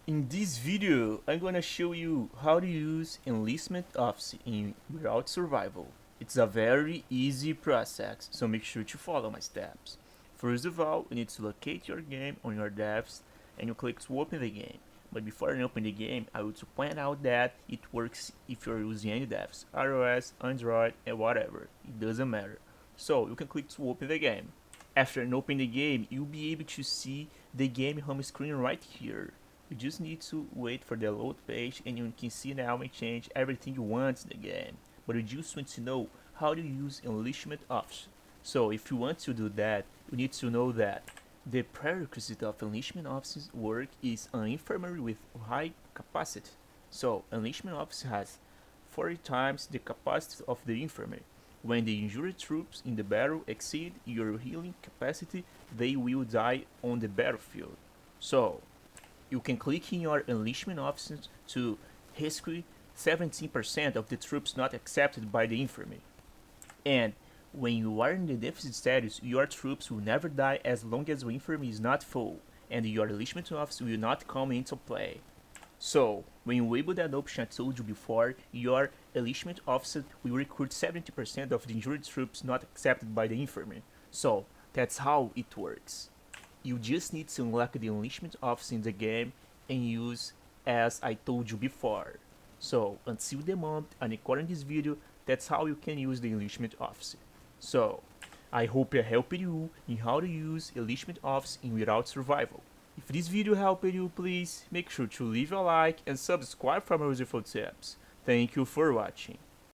In this video, I'm gonna show you how to use Enlistment Office in Whiteout Survival. It's a very easy process, so make sure to follow my steps. First of all, you need to locate your game on your devs and you click to open the game. But before you open the game, I want to point out that it works if you're using any devs, iOS, Android, and whatever. It doesn't matter. So you can click to open the game. After opening the game, you'll be able to see the game home screen right here. You just need to wait for the load page and you can see now and change everything you want in the game. But you just want to know how to use enlistment option. So if you want to do that, you need to know that the prerequisite of enlistment officer's work is an infirmary with high capacity. So enlistment officer has 40 times the capacity of the infirmary. When the injured troops in the battle exceed your healing capacity, they will die on the battlefield. So you can click in your enlistment options to rescue 17% of the troops not accepted by the infirmary. And when you are in the deficit status, your troops will never die as long as the infirmary is not full, and your enlistment office will not come into play. So, when you enable that option I told you before, your enlistment officer will recruit 70% of the injured troops not accepted by the infirmary. So, that's how it works. You just need to unlock the enlistment officer in the game and use as I told you before. So, until the moment and according to this video, that's how you can use the enlistment officer. So, I hope I helped you in how to use enlistment officer in Whiteout Survival. If this video helped you, please make sure to leave a like and subscribe for more useful tips. Thank you for watching.